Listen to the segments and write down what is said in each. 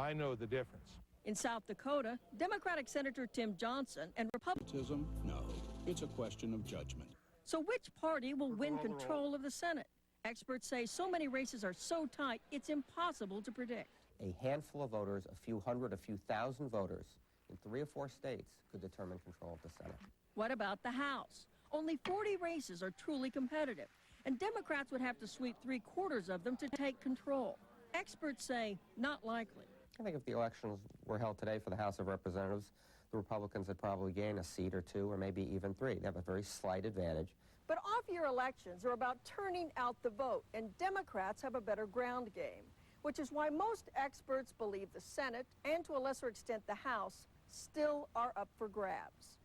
I know the difference. In South Dakota, Democratic Senator Tim Johnson and Republican... No, it's a question of judgment. So which party will win control of the Senate? Experts say so many races are so tight, it's impossible to predict. A handful of voters, a few hundred, a few thousand voters in 3 or 4 states could determine control of the Senate. What about the House? Only 40 races are truly competitive, and Democrats would have to sweep 3/4 of them to take control. Experts say not likely. I think if the elections were held today for the House of Representatives, the Republicans would probably gain a seat or 2 or maybe even 3. They have a very slight advantage. But off-year elections are about turning out the vote, and Democrats have a better ground game, which is why most experts believe the Senate, and to a lesser extent the House, still are up for grabs.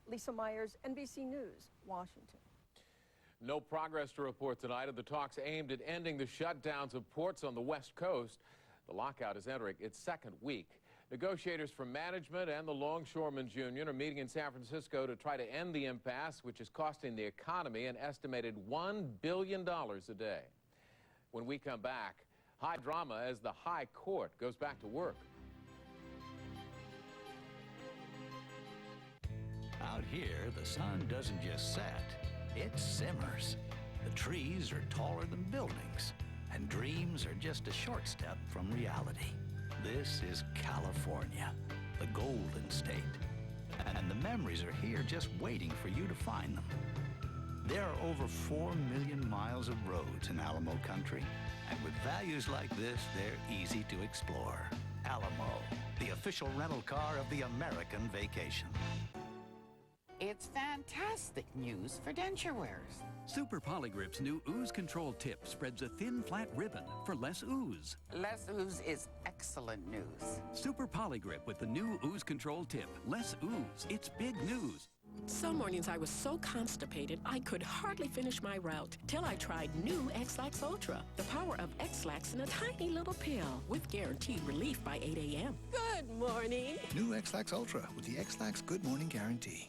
Lisa Myers, NBC News, Washington. No progress to report tonight of the talks aimed at ending the shutdowns of ports on the West Coast. The lockout is entering its 2nd week. Negotiators from management and the Longshoremen's Union are meeting in San Francisco to try to end the impasse, which is costing the economy an estimated $1 billion a day. When we come back, high drama as the High Court goes back to work. Out here, the sun doesn't just set, it simmers. The trees are taller than buildings, and dreams are just a short step from reality. This is California, the Golden State. And the memories are here just waiting for you to find them. There are over 4 million miles of roads in Alamo Country, and with values like this, they're easy to explore. Alamo, the official rental car of the American vacation. It's fantastic news for denture wearers. Super Polygrip's new ooze control tip spreads a thin, flat ribbon for less ooze. Less ooze is excellent news. Super Polygrip with the new ooze control tip. Less ooze. It's big news. Some mornings I was so constipated I could hardly finish my route till I tried new X-Lax Ultra. The power of X-Lax in a tiny little pill with guaranteed relief by 8 a.m. Good morning. New X-Lax Ultra with the X-Lax Good Morning Guarantee.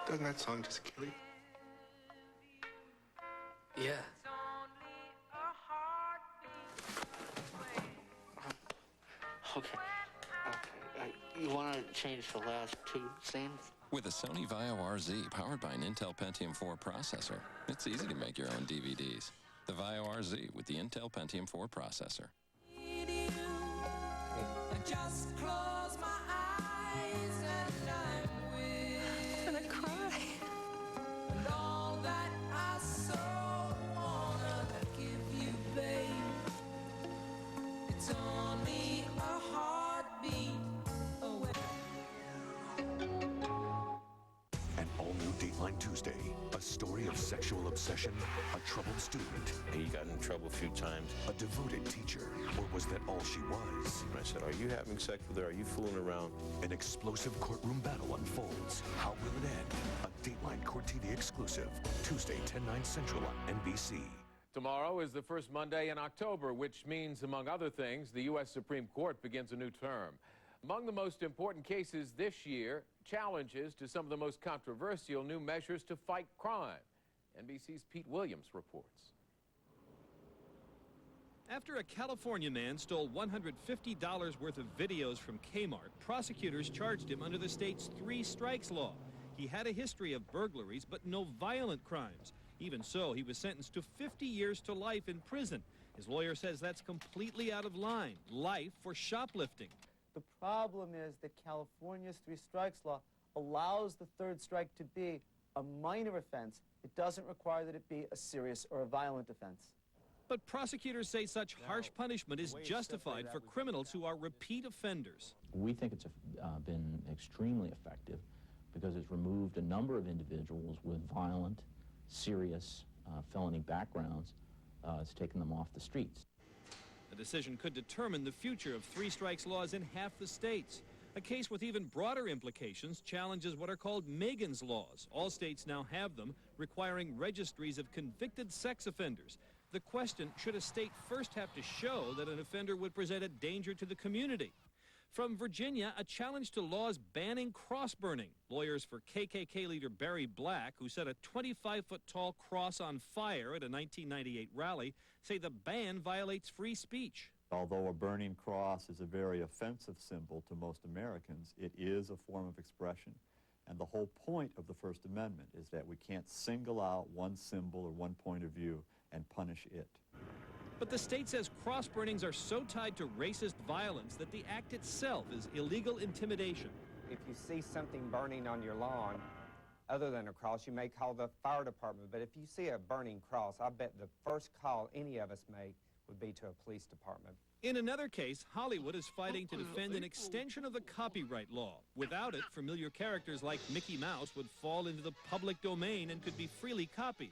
Doesn't that song just kill you? Yeah. Okay. You want to change the last 2 scenes? With a Sony Vaio RZ powered by an Intel Pentium 4 processor, it's easy to make your own DVDs. The Vaio RZ with the Intel Pentium 4 processor. Just close my eyes and I'm with I'm gonna cry. And all that I so wanna give you, babe, it's only a heartbeat away. An all-new Dateline Tuesday, a story of sexual obsession, a troubled student. He got in trouble a few times. A devoted teacher, or was that all she was? I said, are you having sex with her? Are you fooling around? An explosive courtroom battle unfolds. How will it end? A Dateline Court TV exclusive, Tuesday, 10/9 Central on NBC. Tomorrow is the first Monday in October, which means, among other things, the U.S. Supreme Court begins a new term. Among the most important cases this year, challenges to some of the most controversial new measures to fight crime. NBC's Pete Williams reports. After a California man stole $150 worth of videos from Kmart, prosecutors charged him under the state's 3 strikes law. He had a history of burglaries, but no violent crimes. Even so, he was sentenced to 50 years to life in prison. His lawyer says that's completely out of line. Life for shoplifting. The problem is that California's 3 strikes law allows the 3rd strike to be a minor offense. It doesn't require that it be a serious or a violent offense. But prosecutors say such harsh punishment is justified for criminals who are repeat offenders. We think it's been extremely effective because it's removed a number of individuals with violent, serious felony backgrounds. It's taken them off the streets. The decision could determine the future of 3 strikes laws in half the states. A case with even broader implications challenges what are called Megan's laws. All states now have them, requiring registries of convicted sex offenders. The question, should a state first have to show that an offender would present a danger to the community? From Virginia, a challenge to laws banning cross-burning. Lawyers for KKK leader Barry Black, who set a 25-foot-tall cross on fire at a 1998 rally, say the ban violates free speech. Although a burning cross is a very offensive symbol to most Americans, it is a form of expression. And the whole point of the First Amendment is that we can't single out one symbol or one point of view and punish it. But the state says cross-burnings are so tied to racist violence that the act itself is illegal intimidation. If you see something burning on your lawn, other than a cross, you may call the fire department. But if you see a burning cross, I bet the first call any of us make would be to a police department. In another case, Hollywood is fighting to defend an extension of the copyright law. Without it, familiar characters like Mickey Mouse would fall into the public domain and could be freely copied.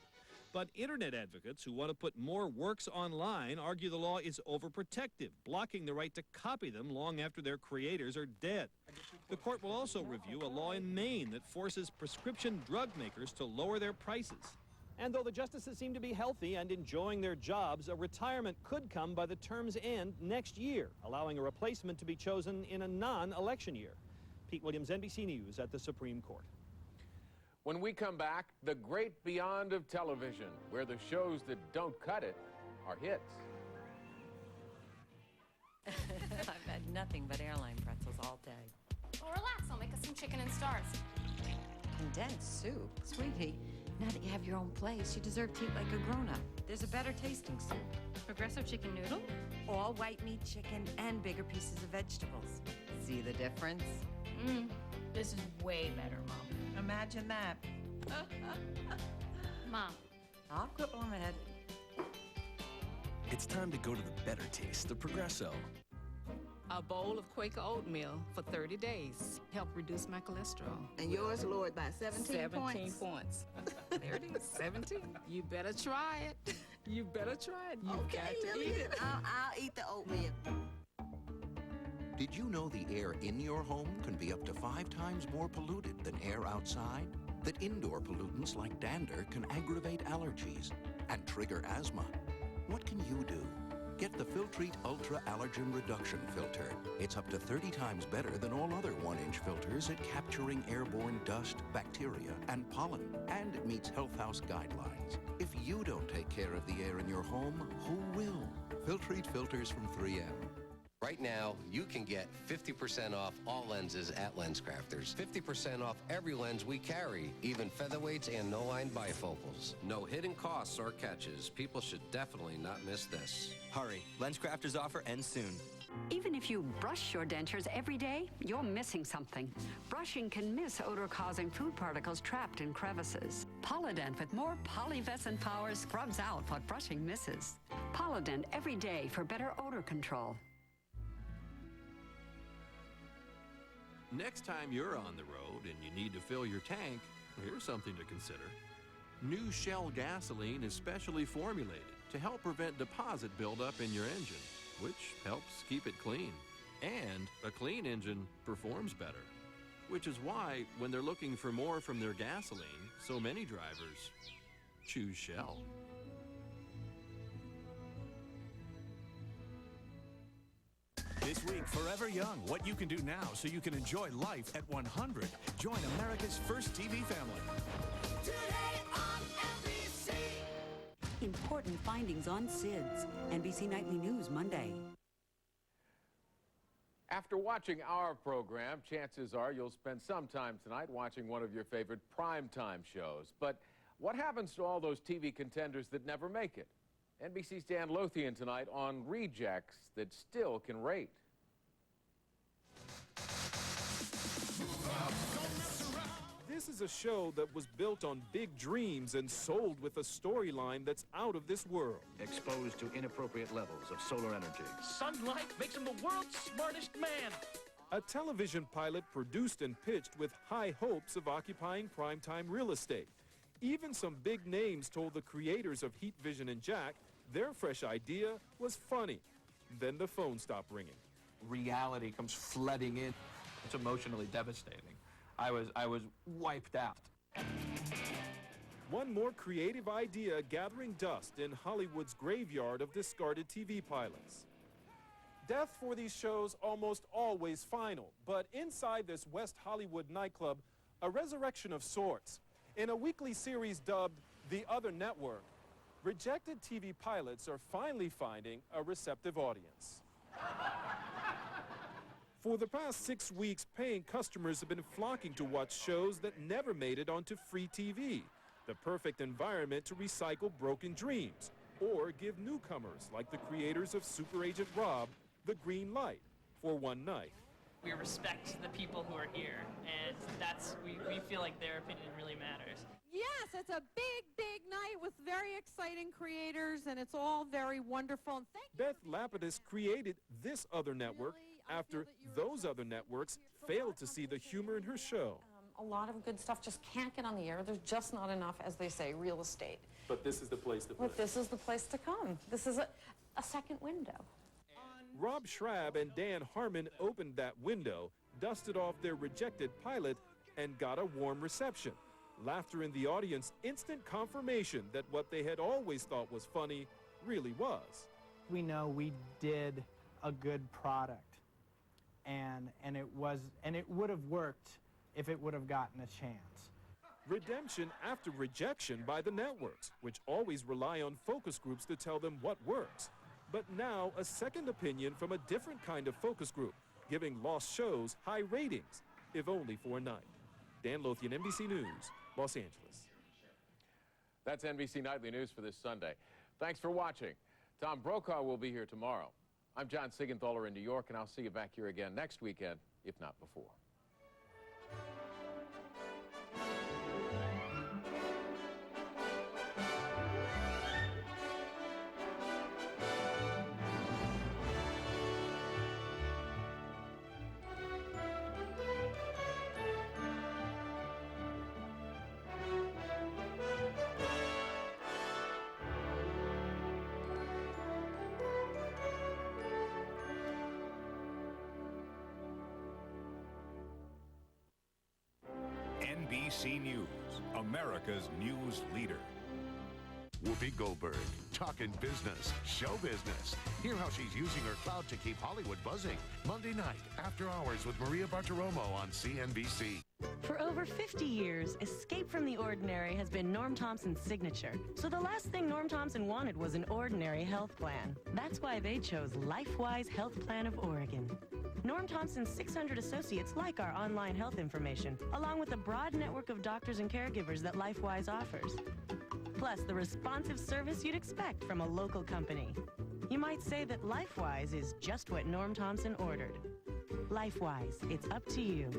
But internet advocates who want to put more works online argue the law is overprotective, blocking the right to copy them long after their creators are dead. The court will also review a law in Maine that forces prescription drug makers to lower their prices. And though the justices seem to be healthy and enjoying their jobs, a retirement could come by the term's end next year, allowing a replacement to be chosen in a non-election year. Pete Williams, NBC News at the Supreme Court. When we come back, the great beyond of television, where the shows that don't cut it are hits. I've had nothing but airline pretzels all day. Well, relax. I'll make us some chicken and stars. Condensed soup? Sweetie, now that you have your own place, you deserve to eat like a grown-up. There's a better tasting soup. Progressive chicken noodle? All white meat chicken and bigger pieces of vegetables. See the difference? This is way better, Mom. Imagine that. Mom. I'll quit on ahead. It's time to go to the better taste, the Progresso. A bowl of Quaker oatmeal for 30 days. Help reduce my cholesterol. And yours lowered by 17 points. There it is, 17. You better try it. You better try it. You've Okay, got to Lily, eat it. I'll eat the oatmeal. Did you know the air in your home can be up to 5 times more polluted than air outside? That indoor pollutants like dander can aggravate allergies and trigger asthma? What can you do? Get the Filtrete Ultra Allergen Reduction Filter. It's up to 30 times better than all other 1-inch filters at capturing airborne dust, bacteria, and pollen. And it meets Health House guidelines. If you don't take care of the air in your home, who will? Filtrete filters from 3M. Right now, you can get 50% off all lenses at LensCrafters. 50% off every lens we carry, even featherweights and no-line bifocals. No hidden costs or catches. People should definitely not miss this. Hurry, LensCrafters offer ends soon. Even if you brush your dentures every day, you're missing something. Brushing can miss odor-causing food particles trapped in crevices. Polydent with more polyvescent power scrubs out what brushing misses. Polydent every day for better odor control. Next time you're on the road and you need to fill your tank, here's something to consider. New Shell gasoline is specially formulated to help prevent deposit buildup in your engine, which helps keep it clean. And a clean engine performs better, which is why when they're looking for more from their gasoline, so many drivers choose Shell. This week, Forever Young, what you can do now so you can enjoy life at 100. Join America's first TV family. Today on NBC. Important findings on SIDS. NBC Nightly News, Monday. After watching our program, chances are you'll spend some time tonight watching one of your favorite primetime shows. But what happens to all those TV contenders that never make it? NBC's Dan Lothian tonight on rejects that still can rate. This is a show that was built on big dreams and sold with a storyline that's out of this world. Exposed to inappropriate levels of solar energy. Sunlight makes him the world's smartest man. A television pilot produced and pitched with high hopes of occupying primetime real estate. Even some big names told the creators of Heat Vision and Jack their fresh idea was funny. Then the phone stopped ringing. Reality comes flooding in. It's emotionally devastating. I was wiped out. One more creative idea gathering dust in Hollywood's graveyard of discarded TV pilots. Death for these shows almost always final, but inside this West Hollywood nightclub, a resurrection of sorts. In a weekly series dubbed The Other Network, rejected TV pilots are finally finding a receptive audience. For the past 6 weeks, paying customers have been flocking to watch shows that never made it onto free TV, the perfect environment to recycle broken dreams, or give newcomers like the creators of Super Agent Rob the green light for one night. We respect the people who are here, and we feel like their opinion really matters. Yes, it's a big, big night with very exciting creators, and it's all very wonderful. And Beth Lapidus created this other network after those other networks failed to see the humor in her show. A lot of good stuff just can't get on the air. There's just not enough, as they say, real estate. But this is the place to play. But this is the place to come. This is a second window. Rob Schrab and Dan Harmon opened that window, dusted off their rejected pilot, and got a warm reception. Laughter in the audience, instant confirmation that what they had always thought was funny really was. We know we did a good product, and it would have worked if it would have gotten a chance. Redemption after rejection by the networks, which always rely on focus groups to tell them what works. But now a second opinion from a different kind of focus group, giving lost shows high ratings, if only for a night. Dan Lothian, NBC News, Los Angeles. That's NBC Nightly News for this Sunday. Thanks for watching. Tom Brokaw will be here tomorrow. I'm John Siegenthaler in New York, and I'll see you back here again next weekend, if not before. NBC News, America's news leader. Whoopi Goldberg, talking business, show business. Hear how she's using her clout to keep Hollywood buzzing. Monday night, After Hours with Maria Bartiromo on CNBC. For over 50 years, escape from the ordinary has been Norm Thompson's signature. So the last thing Norm Thompson wanted was an ordinary health plan. That's why they chose LifeWise Health Plan of Oregon. Norm Thompson's 600 associates like our online health information, along with a broad network of doctors and caregivers that LifeWise offers. Plus, the responsive service you'd expect from a local company. You might say that LifeWise is just what Norm Thompson ordered. LifeWise, it's up to you.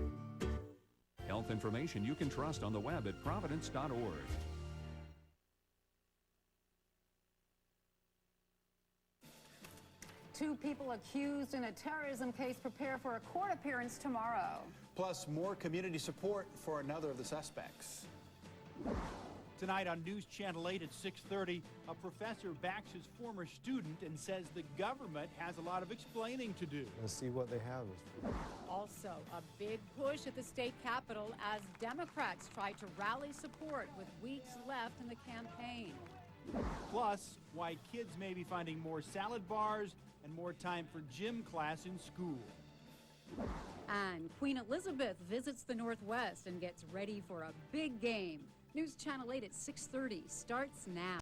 Health information you can trust on the web at providence.org. Two people accused in a terrorism case prepare for a court appearance tomorrow. Plus, more community support for another of the suspects. Tonight on News Channel 8 at 6:30, a professor backs his former student and says the government has a lot of explaining to do. Let's see what they have. Also, a big push at the state capitol as Democrats try to rally support with weeks left in the campaign. Plus, why kids may be finding more salad bars and more time for gym class in school. And Queen Elizabeth visits the Northwest and gets ready for a big game. News Channel 8 at 6:30 starts now.